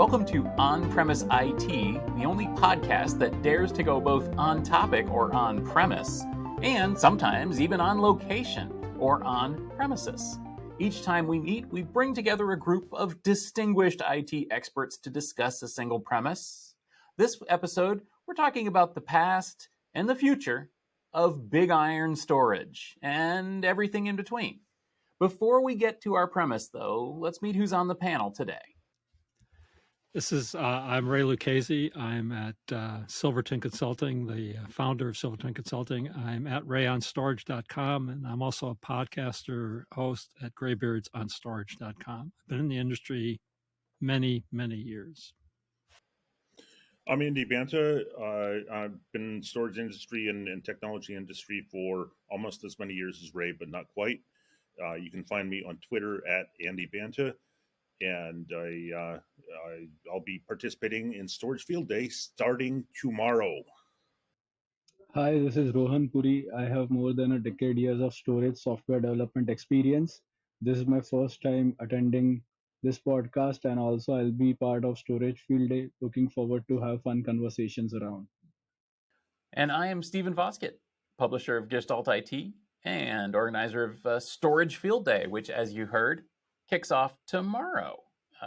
Welcome to On-Premise IT, the only podcast that dares to go both on topic or on premise, and sometimes even on location or on premises. Each time we meet, we bring together a group of distinguished IT experts to discuss a single premise. This episode, we're talking about the past and the future of big iron storage and everything in between. Before we get to our premise, though, let's meet who's on the panel today. I'm Ray Lucchesi. I'm at Silverton Consulting, the founder of Silverton Consulting. I'm at rayonstorage.com, and I'm also a podcaster host at graybeardsonstorage.com. I've been in the industry many, many years. I'm Andy Banta. I've been in the storage industry and technology industry for almost as many years as Ray, but not quite. You can find me on Twitter at Andy Banta. And I'll be participating in Storage Field Day starting tomorrow. Hi, this is Rohan Puri. I have more than a decade years of storage software development experience. This is my first time attending this podcast, and also I'll be part of Storage Field Day. Looking forward to have fun conversations around. And I am Stephen Foskett, publisher of Gestalt IT and organizer of Storage Field Day, which, as you heard, kicks off tomorrow,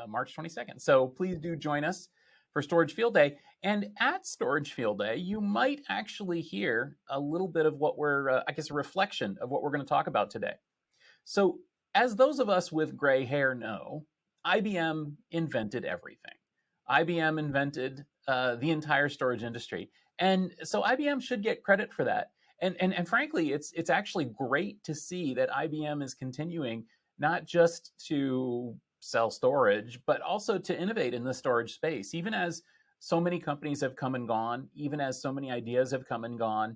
March 22nd. So please do join us for Storage Field Day. And at Storage Field Day, you might actually hear a little bit of what we're, a reflection of what we're going to talk about today. So as those of us with gray hair know, IBM invented everything. IBM invented the entire storage industry. And so IBM should get credit for that. And frankly, it's actually great to see that IBM is continuing not just to sell storage, but also to innovate in the storage space. Even as so many companies have come and gone, even as so many ideas have come and gone,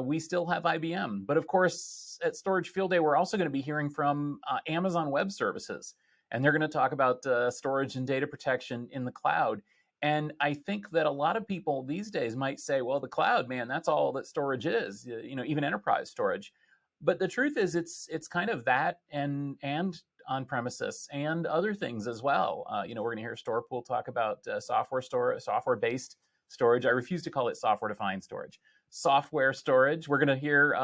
we still have IBM. But of course, at Storage Field Day, we're also going to be hearing from Amazon Web Services, and they're going to talk about storage and data protection in the cloud. And I think that a lot of people these days might say, well, the cloud, man, that's all that storage is, even enterprise storage. But the truth is, it's kind of that and on premises and other things as well. We're going to hear Storepool talk about software-based storage. I refuse to call it software-defined storage. Software storage. We're going to hear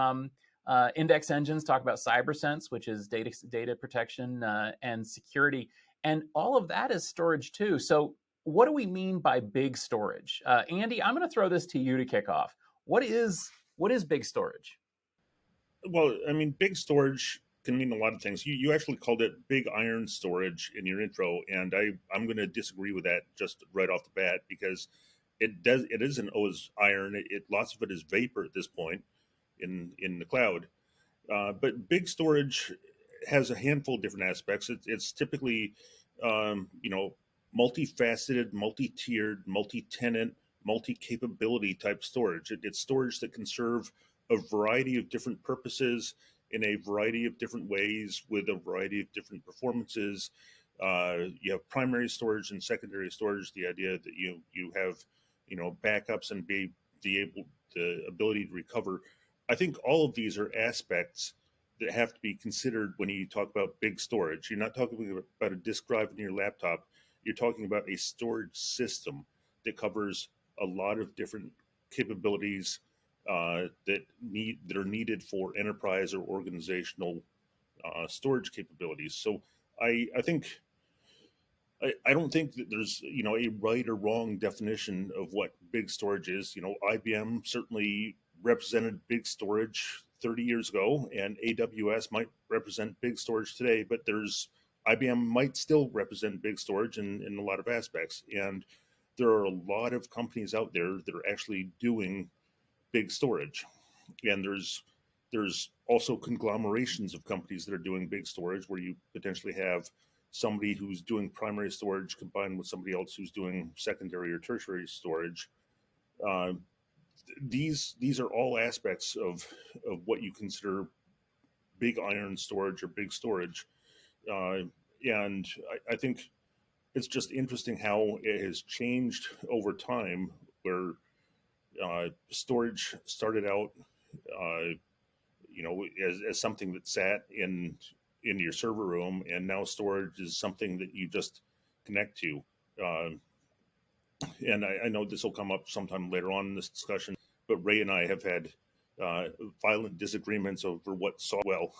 Index Engines talk about CyberSense, which is data protection and security, and all of that is storage too. So, what do we mean by big storage? Andy, I'm going to throw this to you to kick off. What is big storage? Well, I mean, big storage can mean a lot of things. You actually called it big iron storage in your intro, and I'm going to disagree with that just right off the bat, because it isn't always iron. Lots of it is vapor at this point in the cloud. But big storage has a handful of different aspects. It's typically multifaceted, multi-tiered, multi-tenant, multi-capability type storage. It's storage that can serve a variety of different purposes in a variety of different ways with a variety of different performances. You have primary storage and secondary storage. The idea that you have backups and the ability to recover. I think all of these are aspects that have to be considered when you talk about big storage. You're not talking about a disk drive in your laptop. You're talking about a storage system that covers a lot of different capabilities that are needed for enterprise or organizational storage capabilities. So I don't think that there's a right or wrong definition of what big storage is. IBM certainly represented big storage 30 years ago, and AWS might represent big storage today, but IBM might still represent big storage in a lot of aspects. And there are a lot of companies out there that are actually doing big storage. And there's also conglomerations of companies that are doing big storage, where you potentially have somebody who's doing primary storage combined with somebody else who's doing secondary or tertiary storage. These are all aspects of what you consider big iron storage or big storage. And I think it's just interesting how it has changed over time, where storage started out, as something that sat in your server room, and now storage is something that you just connect to. And I know this will come up sometime later on in this discussion, but Ray and I have had violent disagreements over what saw well.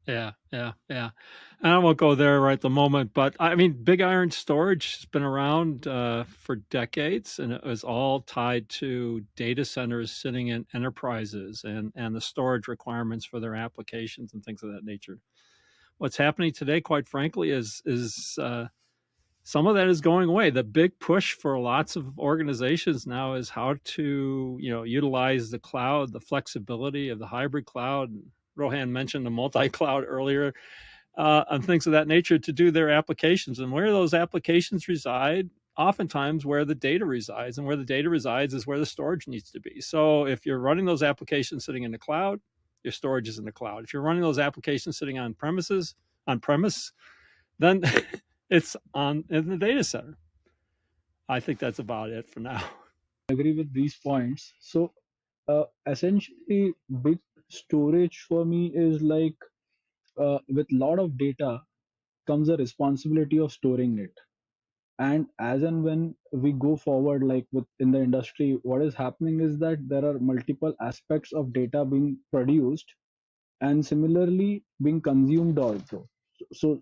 Yeah. And I won't go there right at the moment, but I mean, big iron storage has been around for decades, and it was all tied to data centers sitting in enterprises and the storage requirements for their applications and things of that nature. What's happening today, quite frankly, is some of that is going away. The big push for lots of organizations now is how to, utilize the cloud, the flexibility of the hybrid cloud. Rohan mentioned the multi-cloud earlier, and things of that nature to do their applications. And where those applications reside, oftentimes where the data resides, and where the data resides is where the storage needs to be. So if you're running those applications sitting in the cloud, your storage is in the cloud. If you're running those applications sitting on premise, then it's in the data center. I think that's about it for now. I agree with these points. So, essentially, big storage for me is like with lot of data comes a responsibility of storing it. And as and when we go forward, like in the industry, what is happening is that there are multiple aspects of data being produced and similarly being consumed also. So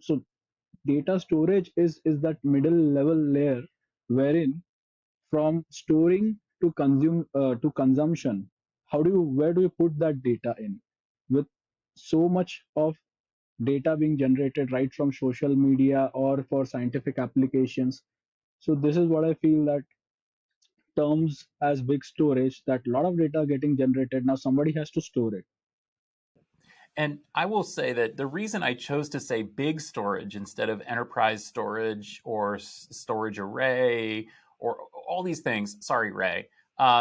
data storage is that middle level layer wherein from storing to consumption, where do you put that data in? With so much of data being generated right from social media or for scientific applications, so this is what I feel that terms as big storage, that a lot of data getting generated, now somebody has to store it. And I will say that the reason I chose to say big storage instead of enterprise storage or storage array or all these things, sorry, Ray,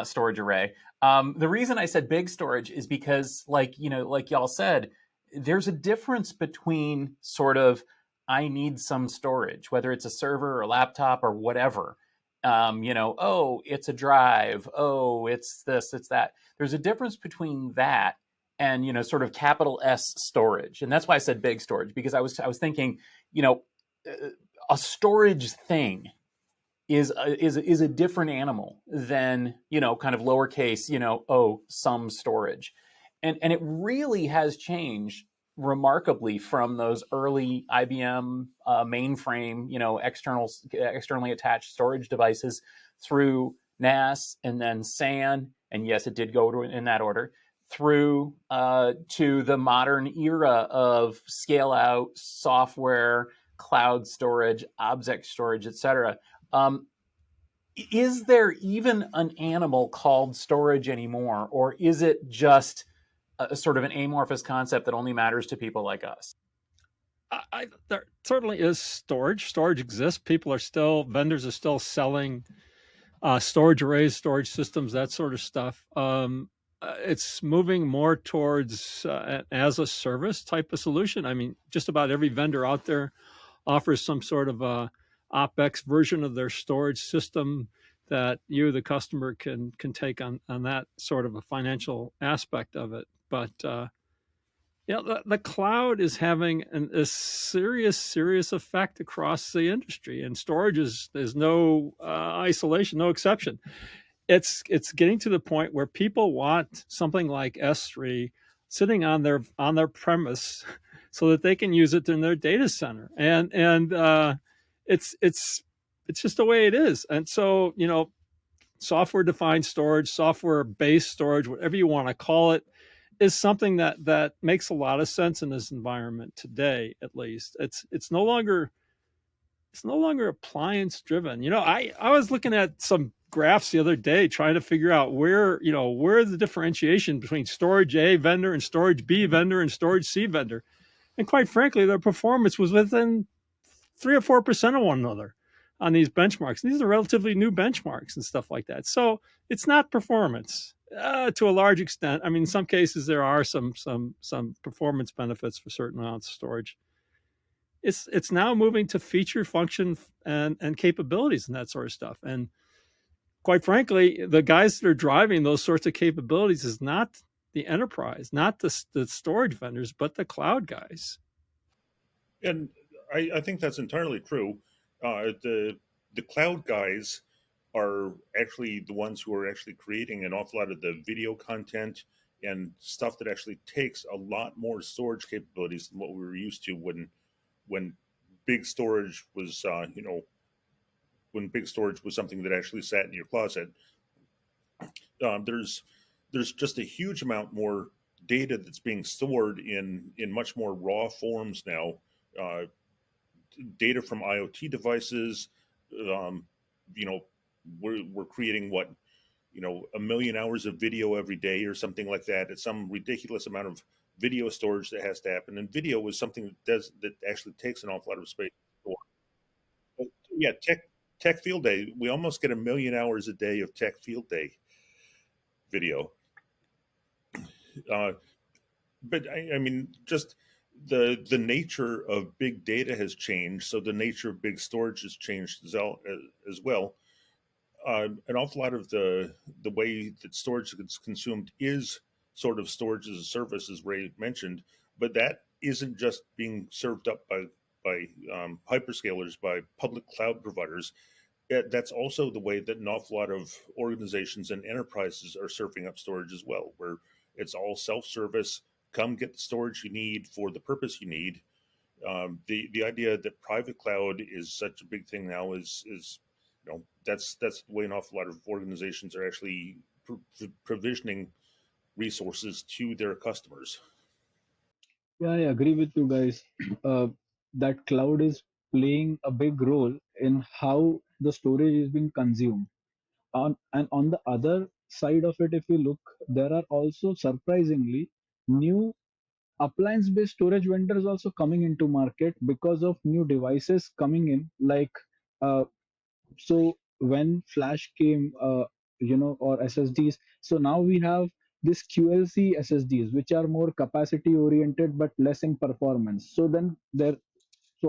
storage array. The reason I said big storage is because, like y'all said, there's a difference between sort of I need some storage, whether it's a server or a laptop or whatever. Oh, it's a drive. Oh, it's this, it's that. There's a difference between that and sort of capital S storage. And that's why I said big storage, because I was thinking, a storage thing is a different animal than kind of lowercase some storage, and it really has changed remarkably from those early IBM mainframe externally attached storage devices through NAS and then SAN, and yes, it did go in that order, through to the modern era of scale out software, cloud storage, object storage, etc. Is there even an animal called storage anymore, or is it just a sort of an amorphous concept that only matters to people like us? There certainly is storage. Storage exists. Vendors are still selling storage arrays, storage systems, that sort of stuff. It's moving more towards as a service type of solution. I mean, just about every vendor out there offers some sort of a OpEx version of their storage system that you, the customer, can take on that sort of a financial aspect of it. But the cloud is having a serious effect across the industry, and storage is no isolation, no exception. It's getting to the point where people want something like S3 sitting on their premise so that they can use it in their data center, and it's just the way it is. And so software defined storage, software based storage, whatever you want to call it, is something that makes a lot of sense in this environment today. At least it's no longer appliance driven. I was looking at some graphs the other day trying to figure out where the differentiation between storage A vendor and storage B vendor and storage C vendor. And quite frankly, their performance was within 3 or 4% of one another on these benchmarks. These are relatively new benchmarks and stuff like that. So it's not performance to a large extent. I mean, in some cases there are some performance benefits for certain amounts of storage. It's now moving to feature, function, and capabilities and that sort of stuff. And quite frankly, the guys that are driving those sorts of capabilities is not the enterprise, not the storage vendors, but the cloud guys. And I think that's entirely true. the cloud guys are actually the ones who are actually creating an awful lot of the video content and stuff that actually takes a lot more storage capabilities than what we were used to when big storage was when big storage was something that actually sat in your closet. There's just a huge amount more data that's being stored in much more raw forms now. Uh, Data from IoT devices. Um, you know, we're creating what, 1 million hours of video every day or something like that. It's some ridiculous amount of video storage that has to happen. And video is something that actually takes an awful lot of space. But yeah, tech field day. We almost get 1 million hours a day of tech field day video. Uh, but I mean, just the nature of big data has changed, so the nature of big storage has changed as well. An awful lot of the way that storage is consumed is sort of storage as a service, as Ray mentioned, but that isn't just being served up by hyperscalers, by public cloud providers. That's also the way that an awful lot of organizations and enterprises are serving up storage as well, where it's all self-service. Come get the storage you need for the purpose you need. The idea that private cloud is such a big thing now is that's the way an awful lot of organizations are actually provisioning resources to their customers. Yeah, I agree with you guys. Uh, that cloud is playing a big role in how the storage is being consumed. And on the other side of it, if you look, there are also surprisingly new appliance-based storage vendors also coming into market because of new devices coming in. Like, so when Flash came, or SSDs, so now we have this QLC SSDs, which are more capacity oriented but less in performance. So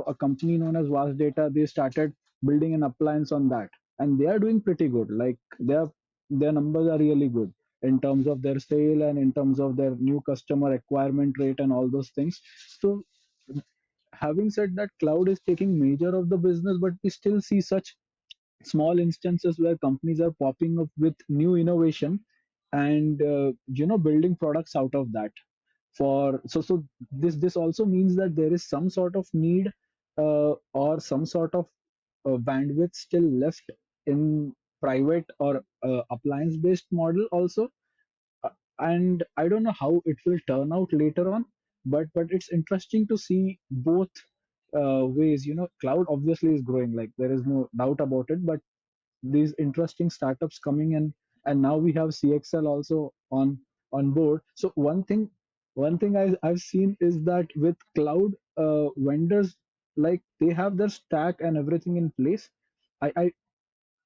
a company known as Vast Data, they started building an appliance on that, and they are doing pretty good. Like their numbers are really good in terms of their sale and in terms of their new customer acquirement rate and all those things. So having said that, cloud is taking major of the business, but we still see such small instances where companies are popping up with new innovation and building products out of that. For so so this also means that there is some sort of need or some sort of bandwidth still left in private or appliance based model also. Uh, and I don't know how it will turn out later on, but it's interesting to see both ways. Cloud obviously is growing, like there is no doubt about it, but these interesting startups coming in, and now we have CXL also on board. So one thing I've seen is that with cloud vendors, like they have their stack and everything in place. I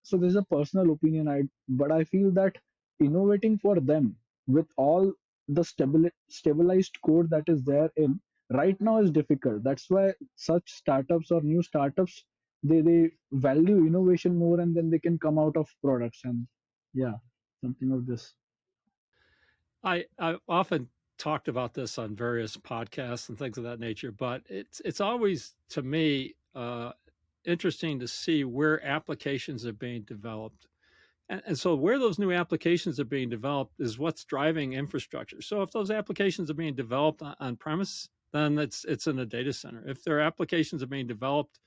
so this is a personal opinion, but I feel that innovating for them with all the stabilized code that is there in right now is difficult. That's why such startups or new startups, they value innovation more, and then they can come out of products. And yeah, something of this. I often talked about this on various podcasts and things of that nature, but it's always to me interesting to see where applications are being developed. And so where those new applications are being developed is what's driving infrastructure. So if those applications are being developed on premise, then it's in a data center. If their applications are being developed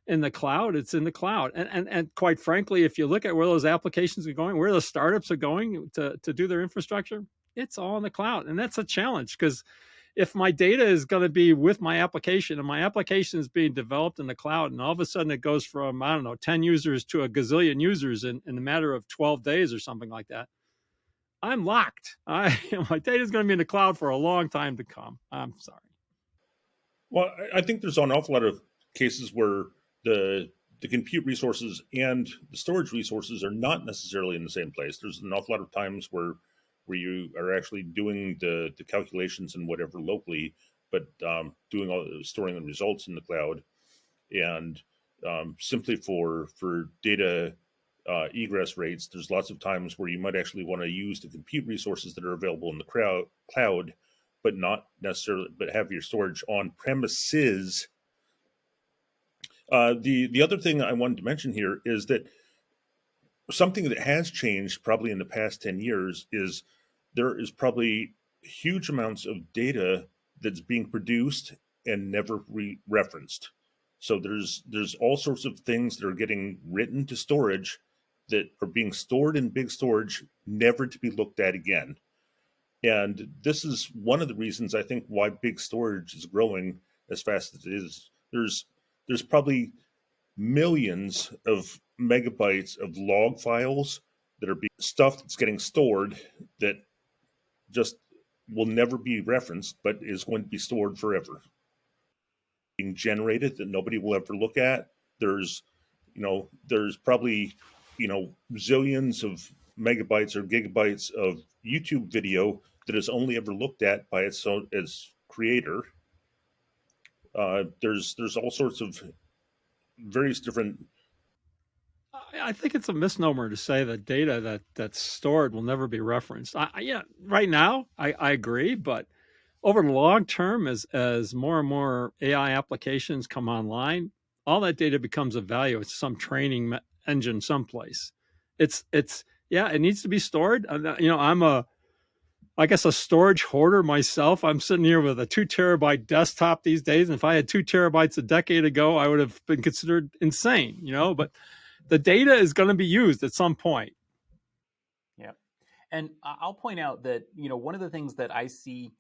in the cloud, it's in the cloud. And quite frankly, if you look at where those applications are going, where the startups are going to do their infrastructure, it's all in the cloud. And that's a challenge, because if my data is going to be with my application and my application is being developed in the cloud, and all of a sudden it goes from, I don't know, 10 users to a gazillion users in the matter of 12 days or something like that, I'm locked. My data is going to be in the cloud for a long time to come. I'm sorry. Well, I think there's an awful lot of cases where the compute resources and the storage resources are not necessarily in the same place. There's an awful lot of times where you are actually doing the calculations and whatever locally, but storing the results in the cloud. And simply for data egress rates, there's lots of times where you might actually want to use the compute resources that are available in the cloud, but not necessarily, but have your storage on premises The other thing I wanted to mention here is that something that has changed probably in the past 10 years is there is probably huge amounts of data that's being produced and never referenced. So there's all sorts of things that are getting written to storage that are being stored in big storage, never to be looked at again. And this is one of the reasons I think why big storage is growing as fast as it is. There's probably millions of megabytes of log files that are being stuff that's getting stored that just will never be referenced, but is going to be stored forever. Being generated that nobody will ever look at. There's probably, zillions of megabytes or gigabytes of YouTube video that is only ever looked at by its creator. There's all sorts of various different. I think it's a misnomer to say that data that's stored will never be referenced. Right now I agree, but over the long term, as more and more AI applications come online, all that data becomes of value. It's some training engine someplace. It needs to be stored. I'm I guess a storage hoarder myself. I'm sitting here with a 2 terabyte desktop these days, and if I had 2 terabytes a decade ago, I would have been considered insane. But the data is going to be used at some point. Yeah. And I'll point out that, one of the things that I see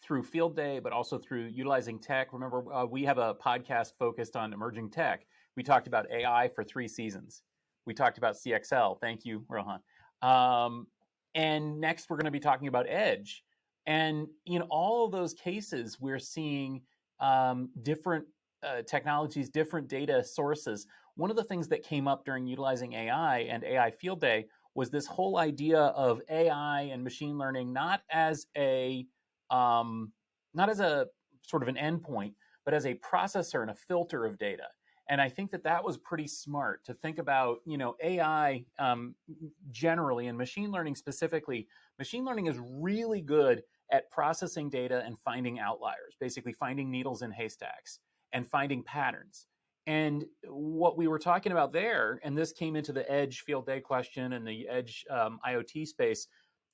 through Field Day, but also through utilizing tech. Remember, we have a podcast focused on emerging tech. We talked about AI for 3 seasons. We talked about CXL. Thank you, Rohan. And next, we're going to be talking about Edge. And in all of those cases, we're seeing different technologies, different data sources. One of the things that came up during utilizing AI and AI Field Day was this whole idea of AI and machine learning not as a sort of an endpoint, but as a processor and a filter of data. And I think that was pretty smart to think about, AI generally and machine learning specifically. Machine learning is really good at processing data and finding outliers, basically finding needles in haystacks and finding patterns. And what we were talking about there, and this came into the Edge Field Day question and the Edge IoT space,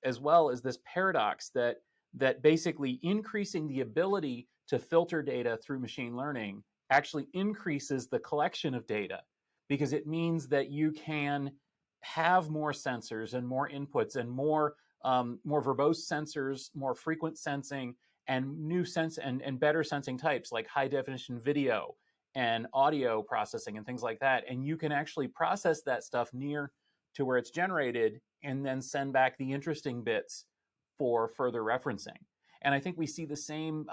as well as this paradox that basically increasing the ability to filter data through machine learning actually increases the collection of data, because it means that you can have more sensors and more inputs and more verbose sensors, more frequent sensing, and new sense and better sensing types like high definition video and audio processing and things like that. And you can actually process that stuff near to where it's generated and then send back the interesting bits for further referencing. And I think we see the same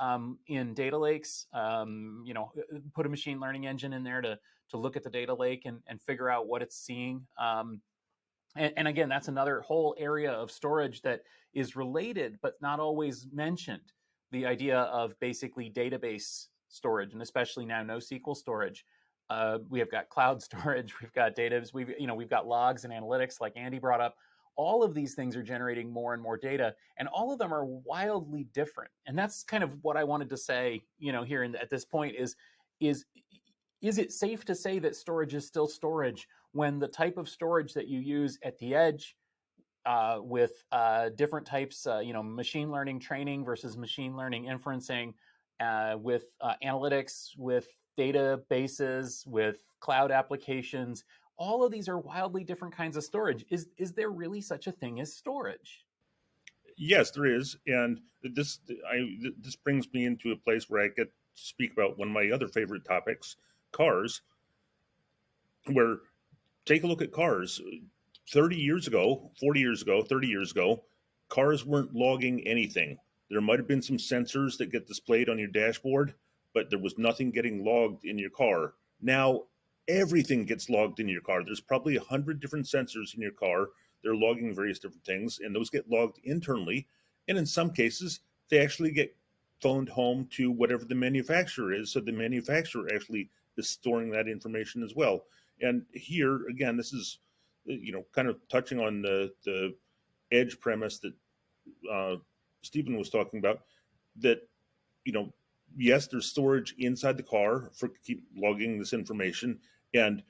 in data lakes. Put a machine learning engine in there to look at the data lake and figure out what it's seeing. And again, that's another whole area of storage that is related, but not always mentioned. The idea of basically database storage, and especially now NoSQL storage. We have got cloud storage, we've got data, we've got logs and analytics, like Andy brought up. All of these things are generating more and more data, and all of them are wildly different. And that's kind of what I wanted to say, here at this point is it safe to say that storage is still storage when the type of storage that you use at the edge with different types, machine learning training versus machine learning inferencing, with analytics, with databases, with cloud applications, all of these are wildly different kinds of storage. Is there really such a thing as storage? Yes, there is, and this brings me into a place where I get to speak about one of my other favorite topics, cars. Where take a look at cars. 30 years ago, 40 years ago, 30 years ago, cars weren't logging anything. There might have been some sensors that get displayed on your dashboard, but there was nothing getting logged in your car. Now everything gets logged in your car. There's probably 100 different sensors in your car. They're logging various different things, and those get logged internally. And in some cases, they actually get phoned home to whatever the manufacturer is. So the manufacturer actually is storing that information as well. And here, again, this is, kind of touching on the edge premise that Stephen was talking about, that, yes, there's storage inside the car for keep logging this information, and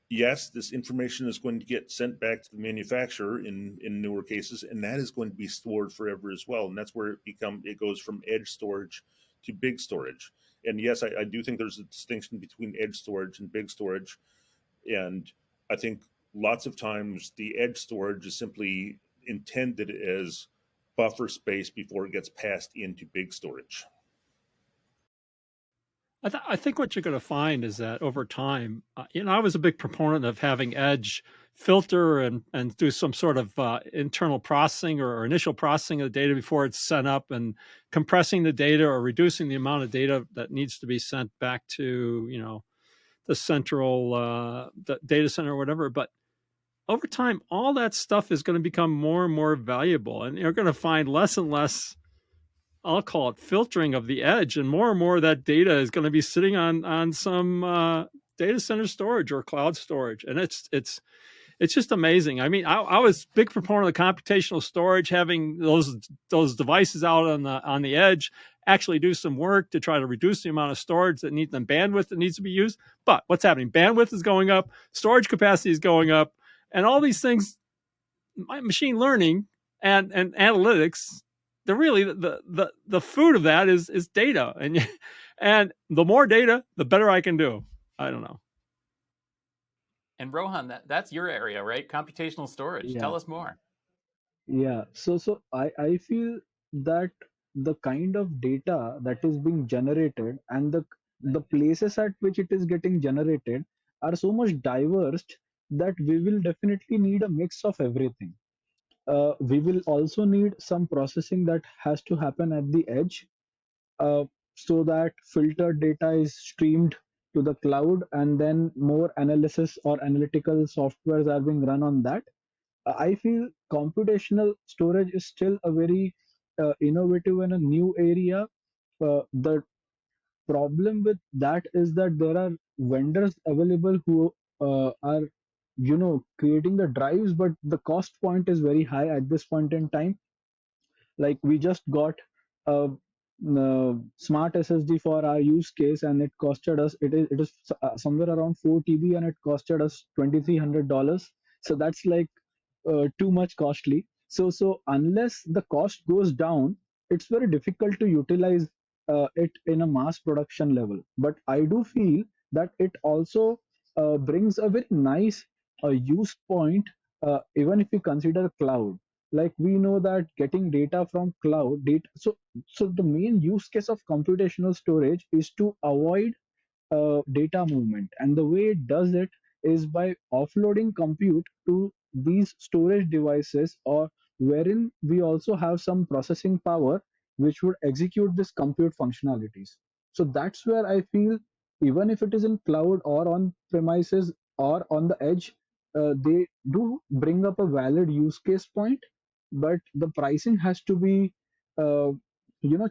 yes, this information is going to get sent back to the manufacturer in newer cases, and that is going to be stored forever as well. And that's where it goes from edge storage to big storage. And yes, I do think there's a distinction between edge storage and big storage. And I think lots of times the edge storage is simply intended as buffer space before it gets passed into big storage. I think what you're going to find is that over time, I was a big proponent of having edge filter and do some sort of internal processing or initial processing of the data before it's sent up, and compressing the data or reducing the amount of data that needs to be sent back to, the central the data center or whatever. But over time, all that stuff is going to become more and more valuable, and you're going to find less and less, I'll call it, filtering of the edge, and more of that data is going to be sitting on some data center storage or cloud storage, and it's just amazing. I mean, I was a big proponent of the computational storage, having those devices out on the edge actually do some work to try to reduce the amount of storage that needs, the bandwidth that needs to be used. But what's happening? Bandwidth is going up, storage capacity is going up, and all these things, machine learning and analytics, the really the food of that is data, and the more data, the better I can do. I don't know. And Rohan, that's your area, right? Computational storage. Yeah. Tell us more. Yeah. So I feel that the kind of data that is being generated and the places at which it is getting generated are so much diverse that we will definitely need a mix of everything. We will also need some processing that has to happen at the edge, uh, so that filtered data is streamed to the cloud, and then more analysis or analytical softwares are being run on that. I feel computational storage is still a very innovative and a new area. The problem with that is that there are vendors available who are creating the drives, but the cost point is very high at this point in time. Like, we just got a, smart SSD for our use case, and it costed us, it is somewhere around 4 TB, and it costed us $2,300. So that's like too much costly. So unless the cost goes down, it's very difficult to utilize it in a mass production level. But I do feel that it also brings a very nice use point, even if you consider cloud. Like, we know that getting data from cloud data, so the main use case of computational storage is to avoid data movement, and the way it does it is by offloading compute to these storage devices, or wherein we also have some processing power which would execute this compute functionalities. So that's where I feel, even if it is in cloud or on premises or on the edge, they do bring up a valid use case point, but the pricing has to be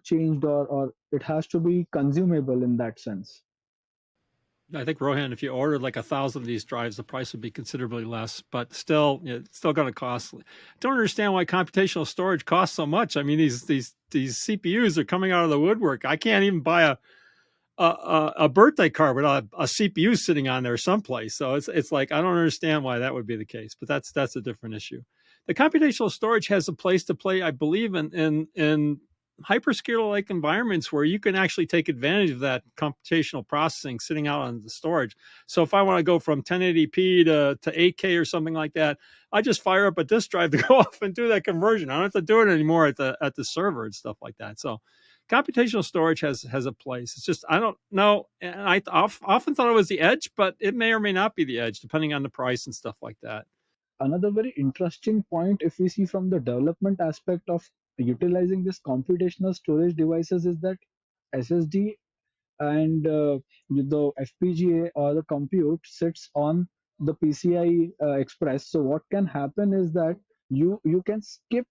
changed, or it has to be consumable in that sense. I think, Rohan, if you ordered like 1,000 of these drives, the price would be considerably less, but still, it's still going to cost. I don't understand why computational storage costs so much. I mean, these CPUs are coming out of the woodwork. I can't even buy a birthday card without a CPU sitting on there someplace. So it's like, I don't understand why that would be the case, but that's a different issue. The computational storage has a place to play, I believe, in hyperscaler-like environments where you can actually take advantage of that computational processing sitting out on the storage. So if I want to go from 1080p to 8K or something like that, I just fire up a disk drive to go off and do that conversion. I don't have to do it anymore at the server and stuff like that. So computational storage has a place. It's just, I don't know. And I often thought it was the edge, but it may or may not be the edge, depending on the price and stuff like that. Another very interesting point, if we see from the development aspect of utilizing this computational storage devices, is that SSD and the FPGA or the compute sits on the PCI Express. So what can happen is that you can skip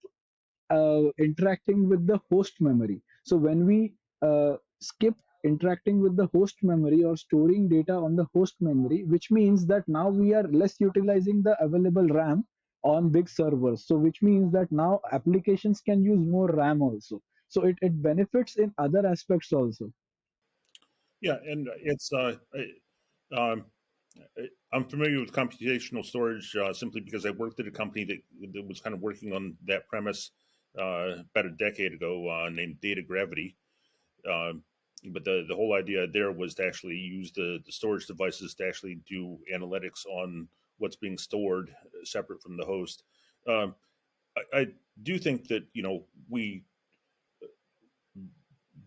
interacting with the host memory. So when we skip interacting with the host memory or storing data on the host memory, which means that now we are less utilizing the available RAM on big servers. So which means that now applications can use more RAM also. So it benefits in other aspects also. Yeah, and it's um, I'm familiar with computational storage simply because I worked at a company that was kind of working on that premise about a decade ago, named Data Gravity. Um, but the whole idea there was to actually use the storage devices to actually do analytics on what's being stored separate from the host. Um, I do think that we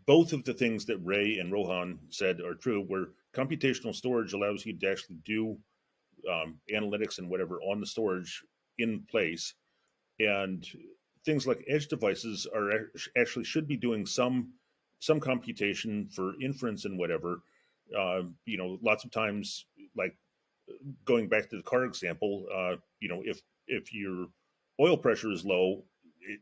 both of the things that Ray and Rohan said are true. Where computational storage allows you to actually do analytics and whatever on the storage in place, and things like edge devices are actually should be doing some computation for inference and whatever. Lots of times, like going back to the car example, if your oil pressure is low,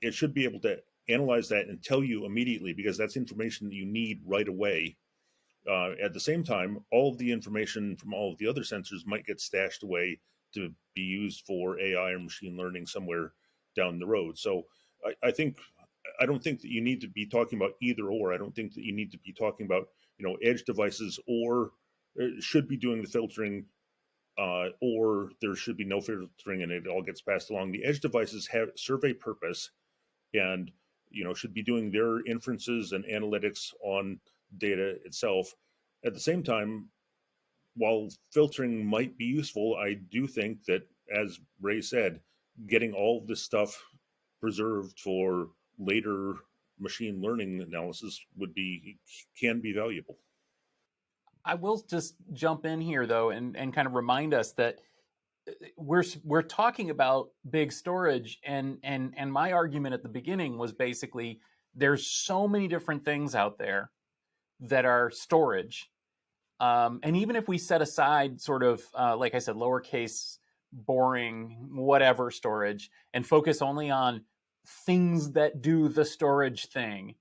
it should be able to analyze that and tell you immediately because that's information that you need right away. At the same time, all of the information from all of the other sensors might get stashed away to be used for AI or machine learning somewhere down the road. So I don't think that you need to be talking about either or. I don't think that you need to be talking about edge devices or should be doing the filtering or there should be no filtering and it all gets passed along. The edge devices serve a purpose and should be doing their inferences and analytics on data itself. At the same time, while filtering might be useful, I do think that, as Ray said, getting all of this stuff preserved for later machine learning analysis can be valuable. I will just jump in here though and kind of remind us that we're talking about big storage and my argument at the beginning was basically there's so many different things out there that are storage. And even if we set aside sort of, like I said, lowercase, boring, whatever storage, and focus only on things that do the storage thing,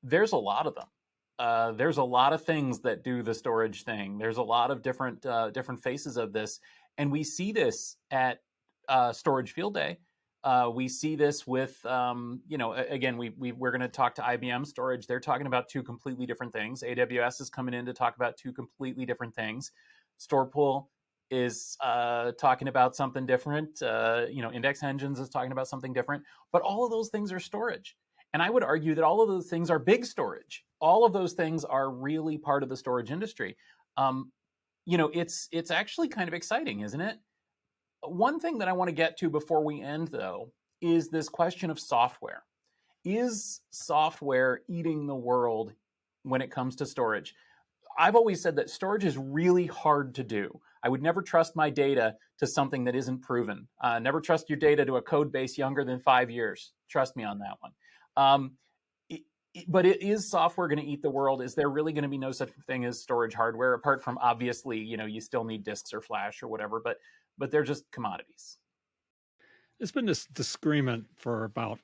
there's a lot of them. There's a lot of things that do the storage thing. There's a lot of different faces of this, and we see this at Storage Field Day. We see this with, again, we're going to talk to IBM Storage. They're talking about two completely different things. AWS is coming in to talk about two completely different things. Storepool is talking about something different. Index Engines is talking about something different. But all of those things are storage. And I would argue that all of those things are big storage. All of those things are really part of the storage industry. It's actually kind of exciting, isn't it? One thing that I want to get to before we end, though, is this question of software. Is software eating the world when it comes to storage? I've always said that storage is really hard to do. I would never trust my data to something that isn't proven. Never trust your data to a code base younger than 5 years. Trust me on that one. Um, but is software going to eat the world? Is there really going to be no such thing as storage hardware, apart from obviously, you still need disks or flash or whatever, but they're just commodities. There's been this disagreement for about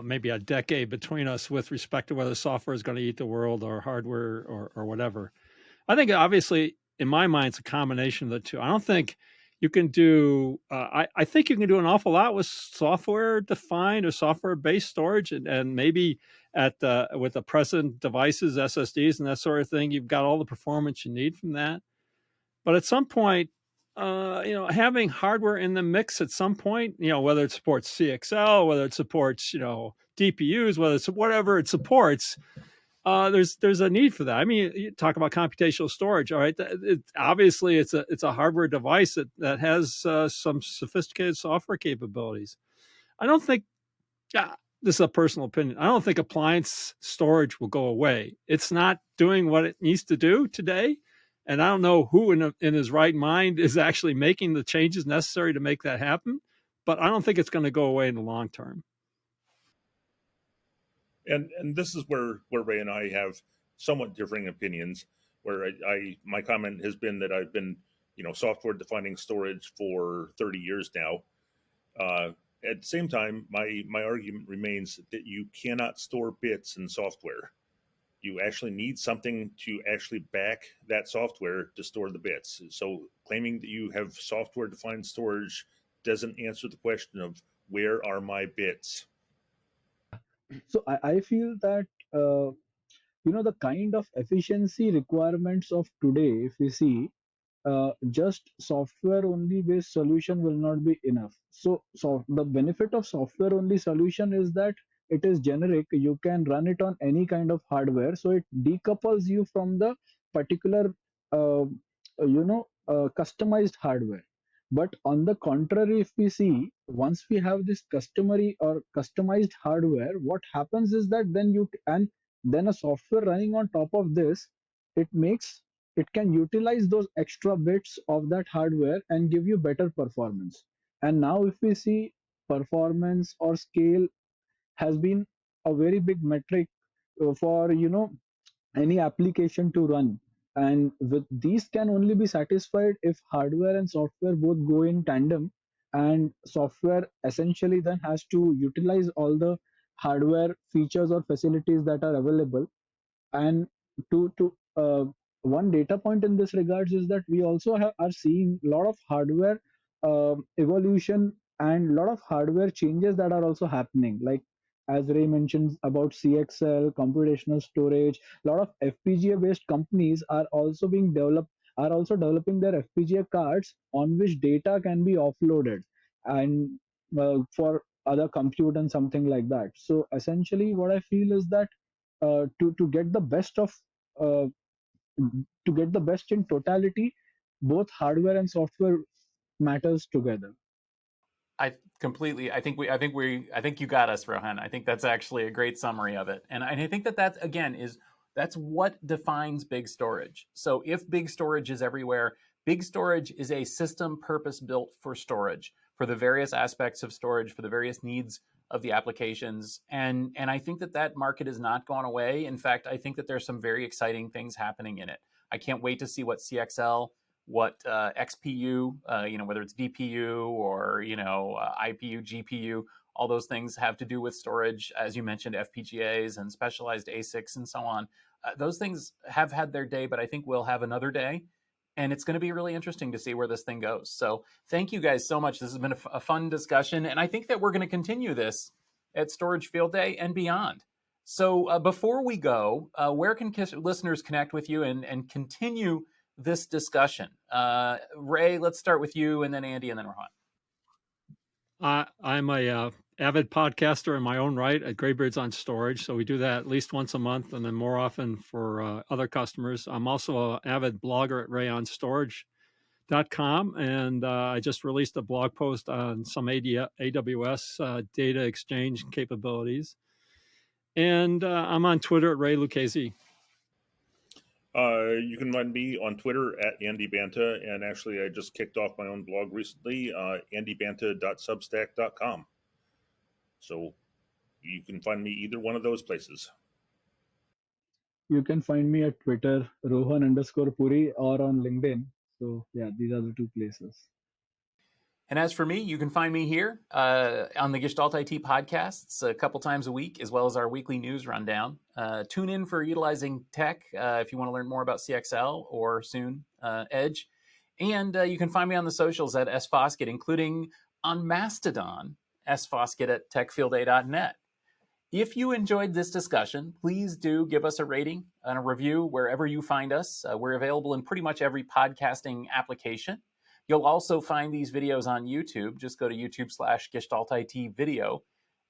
maybe a decade between us with respect to whether software is going to eat the world or hardware or whatever. I think obviously in my mind it's a combination of the two. I don't think you can do. I think you can do an awful lot with software defined or software based storage, and maybe with the present devices, SSDs, and that sort of thing, you've got all the performance you need from that. But at some point, having hardware in the mix at some point, whether it supports CXL, whether it supports, DPUs, whether it's whatever it supports, there's a need for that. I mean, you talk about computational storage. All right, obviously it's a hardware device that has some sophisticated software capabilities. I don't think. This is a personal opinion. I don't think appliance storage will go away. It's not doing what it needs to do today. And I don't know who in his right mind is actually making the changes necessary to make that happen. But I don't think it's going to go away in the long term. And this is where Ray and I have somewhat differing opinions. Where my comment has been that I've been software defining storage for 30 years now. At the same time, my argument remains that you cannot store bits in software. You actually need something to actually back that software to store the bits. So claiming that you have software defined storage doesn't answer the question of where are my bits. So I feel that the kind of efficiency requirements of today, if we see, just software only based solution will not be enough. So the benefit of software only solution is that it is generic. You can run it on any kind of hardware. So it decouples you from the particular, customized hardware. But on the contrary, if we see, once we have this customary or customized hardware, what happens is that then a software running on top of this, it makes it can utilize those extra bits of that hardware and give you better performance. And now if we see, performance or scale has been a very big metric for any application to run. And with these can only be satisfied if hardware and software both go in tandem, and software essentially then has to utilize all the hardware features or facilities that are available. And to one data point in this regards is that we also are seeing a lot of hardware evolution and a lot of hardware changes that are also happening, like as Ray mentioned about CXL, computational storage. A lot of FPGA based companies are also developing their FPGA cards on which data can be offloaded, and for other compute and something like that. So essentially what I feel is that to get the best of uh, to get the best in totality, both hardware and software matters together. I completely. I think you got us, Rohan. I think that's actually a great summary of it, and I think that again that's what defines big storage. So if big storage is everywhere, big storage is a system purpose built for storage, for the various aspects of storage, for the various needs of the applications, and I think that market has not gone away. In fact, I think that there's some very exciting things happening in it. I can't wait to see what CXL, what XPU, whether it's DPU or IPU, GPU, all those things have to do with storage, as you mentioned, FPGAs and specialized ASICs and so on. Those things have had their day, but I think we'll have another day. And it's going to be really interesting to see where this thing goes. So thank you guys so much. This has been a fun discussion. And I think that we're going to continue this at Storage Field Day and beyond. So before we go, where can listeners connect with you and continue this discussion? Ray, let's start with you, and then Andy, and then Rohan. I'm a avid podcaster in my own right at Graybeards on Storage. So we do that at least once a month, and then more often for other customers. I'm also an avid blogger at rayonstorage.com, and I just released a blog post on some AWS data exchange capabilities. And I'm on Twitter at Ray Lucchesi. You can find me on Twitter at Andy Banta, and actually I just kicked off my own blog recently, andybanta.substack.com. So you can find me either one of those places. You can find me at Twitter, Rohan_Puri, or on LinkedIn. So yeah, these are the two places. And as for me, you can find me here on the Gestalt IT podcasts a couple times a week, as well as our weekly news rundown. Tune in for Utilizing Tech if you want to learn more about CXL or soon Edge. And you can find me on the socials at sfoskett, including on Mastodon, sfoskett at techfielday.net. If you enjoyed this discussion, please do give us a rating and a review wherever you find us. We're available in pretty much every podcasting application. You'll also find these videos on YouTube. Just go to YouTube/GestaltIT video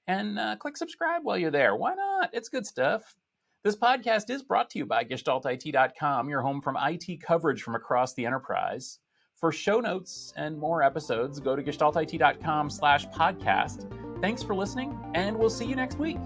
and click subscribe while you're there. Why not? It's good stuff. This podcast is brought to you by GestaltIT.com, your home from IT coverage from across the enterprise. For show notes and more episodes, go to GestaltIT.com/podcast. Thanks for listening, and we'll see you next week.